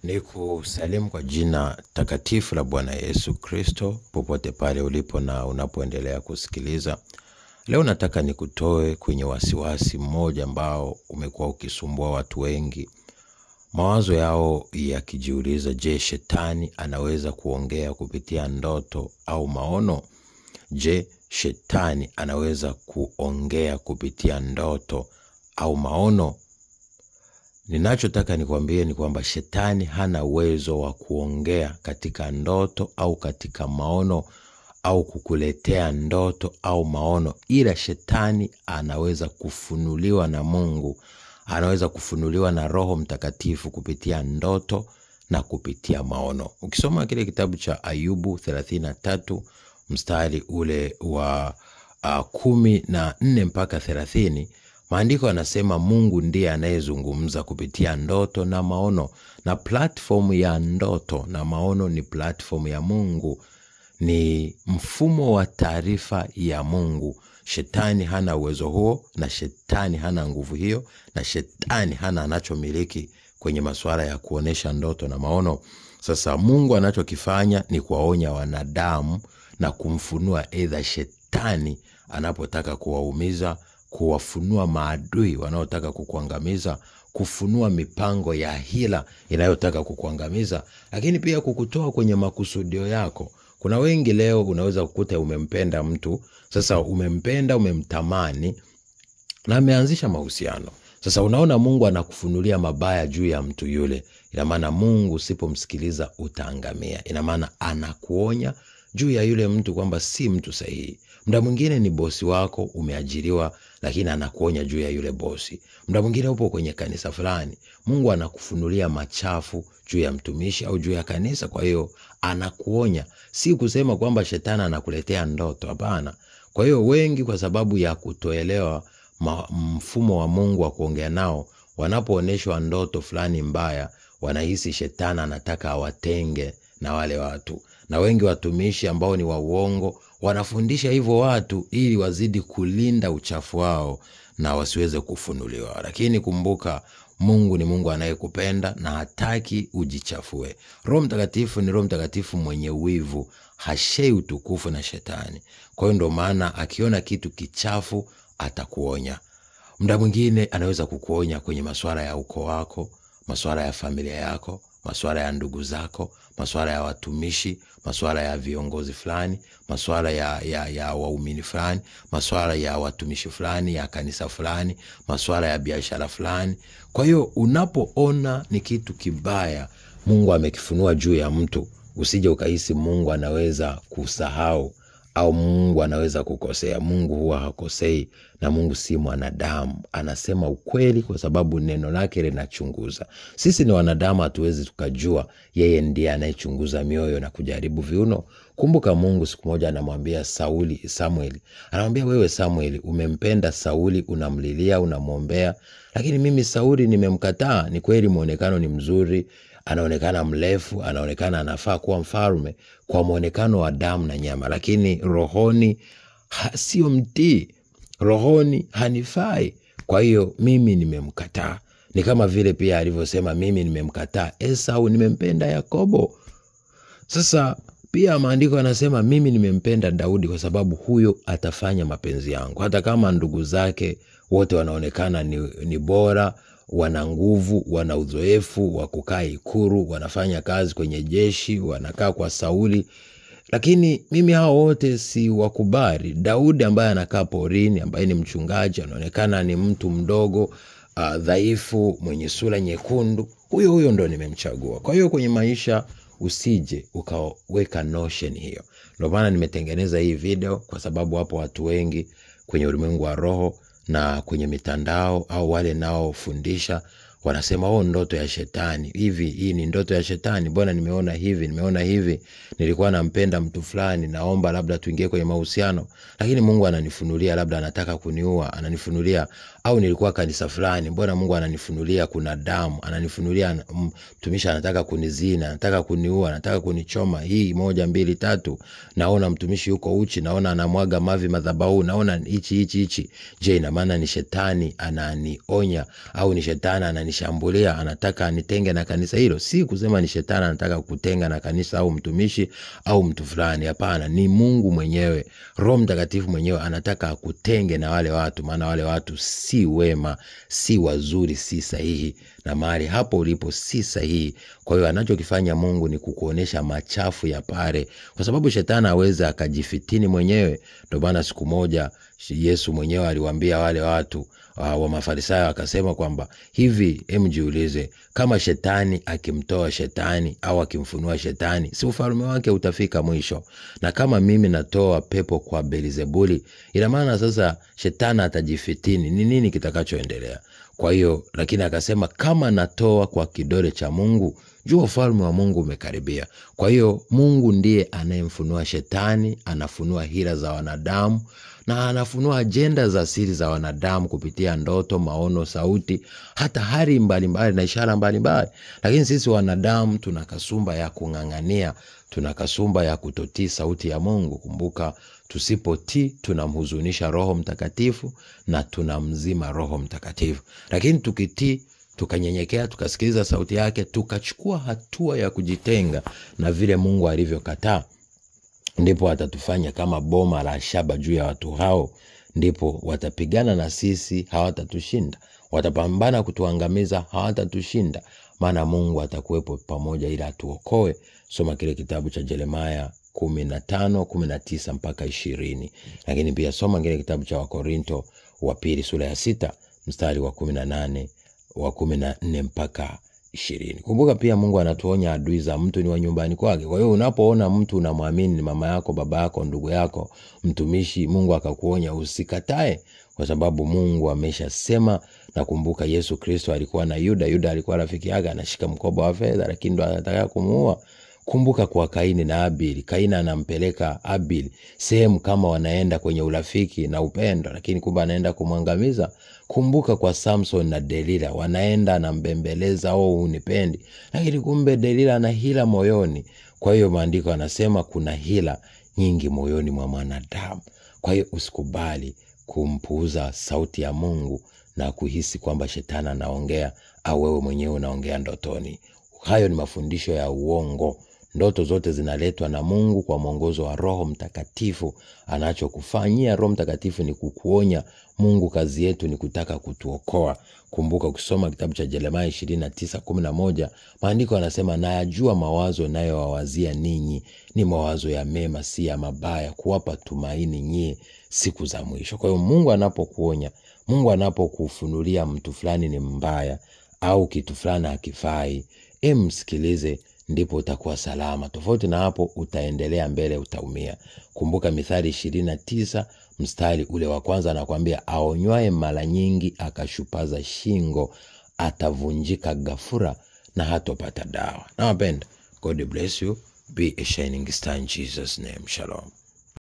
Ni kusalimu kwa jina takatifu la Bwana Yesu Kristo, popote pale ulipo na unapoendelea kusikiliza. Leo nataka nikutoe kwenye wasiwasi mmoja ambao umekuwa ukisumbua watu wengi. Mawazo yao yakijiuliza, je, shetani anaweza kuongea kupitia ndoto au maono? Je, shetani anaweza kuongea kupitia ndoto au maono? Ninachotaka nikwambie ni kwamba shetani hana uwezo wa kuongea katika ndoto au katika maono au kukuletea ndoto au maono, ila shetani anaweza kufunuliwa na Mungu, anaweza kufunuliwa na Roho Mtakatifu kupitia ndoto na kupitia maono. Ukisoma kile kitabu cha Ayubu 33 mstari ule wa 14 mpaka 30, maandiko yanasema Mungu ndiye anayezungumza kupitia ndoto na maono, na platform ya ndoto na maono ni platform ya Mungu, ni mfumo wa taarifa ya Mungu. Shetani hana uwezo huo, na shetani hana nguvu hiyo, na shetani hana anachomiliki kwenye masuala ya kuonesha ndoto na maono. Sasa Mungu anachokifanya ni kuwaonya wanadamu na kumfunua either shetani anapotaka kuwaumiza, kuwafunua maadui wanaotaka kukuangamiza, kufunua mipango ya hila inayotaka kukuangamiza, lakini pia kukutoa kwenye makusudio yako. Kuna wengi leo unaweza kukuta umempenda mtu, sasa umempenda, umemtamani na ameanzisha mahusiano. Sasa unaona Mungu anakufunulia mabaya juu ya mtu yule. Ina maana Mungu usipomsikiliza utaangamia. Ina maana anakuonya juu ya yule mtu kwamba si mtu sahihi. Muda mwingine ni bosi wako, umeajiriwa, lakini anakuonya juu ya yule bosi. Muda mwingine upo kwenye kanisa fulani, Mungu anakufunulia machafu juu ya mtumishi au juu ya kanisa, kwa hiyo anakuonya. Si kusema kwamba shetani anakuletea ndoto, hapana. Kwa hiyo wengi kwa sababu ya kutoelewa mfumo wa Mungu wa kuongea nao, wanapooneshwa ndoto fulani mbaya, wanahisi shetani anataka awatenge na wale watu. Na wengi watumishi ambao ni wa uongo wanafundisha hivyo watu ili wazidi kulinda uchafu wao na wasiweze kufunuliwa. Lakini kumbuka, Mungu ni Mungu anayekupenda na hataki ujichafue. Roho Mtakatifu ni Roho Mtakatifu mwenye wivu, hashei utukufu na shetani. Kwa hiyo ndio maana akiona kitu kichafu atakuonya. Muda mwingine anaweza kukuonya kwenye masuala ya ukoo wako, masuala ya familia yako, masuala ya ndugu zako, masuala ya watumishi, masuala ya viongozi fulani, masuala ya waumini fulani, masuala ya watumishi fulani, ya kanisa fulani, masuala ya biashara fulani. Kwa hiyo unapoona ni kitu kibaya Mungu amekifunua juu ya mtu, usije ukahisi Mungu anaweza kusahau au Mungu anaweza kukosea. Mungu huwa hakosei, na Mungu si mwanadamu. Anasema ukweli kwa sababu neno lake linachunguza. Sisi ni wanadamu, hatuwezi tukajua. Yeye ndiye anayechunguza mioyo na kujaribu viuno. Kumbuka Mungu siku moja anamwambia Samueli, anamwambia, wewe Samueli, umempenda Sauli, unamlilia, unamwombea, lakini mimi Sauli nimemkataa. Ni kweli muonekano ni mzuri, anaonekana mrefu, anaonekana anafaa kuwa mfalme kwa muonekano wa damu na nyama, lakini rohoni sio mtii, rohoni hanifai. Kwa hiyo mimi nimemkataa. Ni kama vile pia alivyosema, mimi nimemkataa Esau, nimempenda Yakobo. Sasa pia maandiko yanasema mimi nimempenda Daudi kwa sababu huyo atafanya mapenzi yangu. Hata kama ndugu zake wote wanaonekana ni bora, wana nguvu, wana uzoefu wa kukaa ikulu, wanafanya kazi kwenye jeshi, wanakaa kwa Sauli, lakini mimi hao wote si wakubali. Daudi ambaye anakaa porini, ambaye ni mchungaji, anaonekana ni mtu mdogo, dhaifu, mwenye sura nyekundu, huyo ndo nimemchagua. Kwa hiyo kwenye maisha usije ukaweka notion hiyo. Ndio maana nimetengeneza hii video, kwa sababu hapo watu wengi kwenye ulimwengu wa roho na kwenye mitandao au wale nao fundisha wanasema ndoto ya shetani. Hii ni ndoto ya shetani. Bwana, nimeona hivi, nilikuwa nampenda mtu fulani, naomba labda tuingie kwenye mahusiano, lakini Mungu ananifunulia labda anataka kuniua, ananifunulia. Au nilikuwa kanisa fulani, Bwana Mungu ananifunulia kuna damu, ananifunulia mtumishi anataka kunizina, anataka kuniua, anataka kunichoma, hii 1 2 3. Naona mtumishi yuko uchi, naona anamwaga mavi madhabahu, naona hichi. Je, ina maana ni shetani ananionya au ni shetani ananishambulia, anataka anitenge na kanisa hilo. Si kusema ni shetani anataka kutenga na kanisa au mtumishi au mtu fulani, hapana. Ni Mungu mwenyewe, Roho Mtakatifu mwenyewe anataka akutenge na wale watu, maana wale watu si wema, si wazuri, si sahihi, na mahali hapo ulipo si sahihi. Kwa hiyo anachokifanya Mungu ni kukuonesha machafu ya pale, kwa sababu shetani hawezi akajifitini mwenyewe. Ndio maana siku moja Yesu mwenyewe aliwaambia wale watu wa Mafarisayo, akasema kwamba hivi, mjiulize, kama shetani akimtoa shetani au akimfunua shetani, si ufalme wake utafika mwisho? Na kama mimi natoa pepo kwa Beelzebuli, ina maana sasa shetani atajifitini, ni nini kitakachoendelea? Kwa hiyo, lakini akasema kama natoa kwa kidole cha Mungu, jua ufalme wa Mungu umekaribia. Kwa hiyo Mungu ndiye anayemfunua shetani, anafunua hila za wanadamu, na anafunua ajenda za siri za wanadamu kupitia ndoto, maono, sauti, hata hali mbalimbali na ishara mbalimbali. Lakini sisi wanadamu tuna kasumba ya kung'ang'ania, tuna kasumba ya kutotii sauti ya Mungu. Kumbuka, tusipotii tunamhuzunisha Roho Mtakatifu na tunamzima Roho Mtakatifu. Lakini tukitii, tukanyenyekea, tukasikiliza sauti yake, tukachukua hatua ya kujitenga na vile Mungu alivyokataa, ndipo atatufanya kama boma la shaba juu ya watu hao. Ndipo watapigana na sisi, hawatatushinda. Watapambana kutuangamiza, hawatatushinda, maana Mungu atakuwepo pamoja ili atuokoe. Soma kile kitabu cha Yeremia 15:19 mpaka 20. Lakini pia soma kile kitabu cha Wakorinto wa pili sura ya 6 mstari wa 18 wa 14 mpaka 20. Kumbuka pia Mungu anatuonya adui za mtu ni wa nyumbani kwake. Kwa hiyo unapoona mtu unamwamini ni mama yako, baba yako, ndugu yako, mtumishi, Mungu akakuonya, usikatae, kwa sababu Mungu ameshasema. Na kumbuka Yesu Kristo alikuwa na Yuda alikuwa rafiki yake, anashika mkoba wa fedha, lakini ndo anataka kumuua. Kumbuka kwa Kaini na Abili, Kaini anampeleka Abili sehemu kama wanaenda kwenye urafiki na upendo, lakini kumbe anaenda kumwangamiza. Kumbuka kwa Samson na Delila, wanaenda na mbembeleza, unipendi, lakini kumbe Delila ana hila moyoni. Kwa hiyo maandiko yanasema kuna hila nyingi moyoni mwa mwanadamu. Kwa hiyo usikubali kumpuuza sauti ya Mungu na kuhisi kwamba shetani anaongea au wewe mwenyewe unaongea ndotoni. Hayo ni mafundisho ya uongo. Ndoto zote zinaletwa na Mungu kwa mwongozo wa Roho Mtakatifu. Anachokufanyia Roho Mtakatifu ni kukuonya. Mungu kazi yetu ni kutaka kutuokoa. Kumbuka ukisoma kitabu cha Yeremia 29:11, maandiko yanasema, nayajua mawazo ninayowawazia ninyi ni mawazo ya mema, si ya mabaya, kuwapa tumaini nyie siku za mwisho. Kwa hiyo Mungu anapokuonya, Mungu anapokufunulia mtu fulani ni mbaya au kitu fulani hakifai, msikilize, ndipo utakuwa salama. Tofauti na hapo utaendelea mbele, utaumia. Kumbuka Mithali 29 mstari ule wa kwanza anakuambia, aonywae mara nyingi akashupaza shingo, atavunjika ghafula na hatopata dawa. Nawapenda. God bless you. Be a shining star in Jesus' name. Shalom.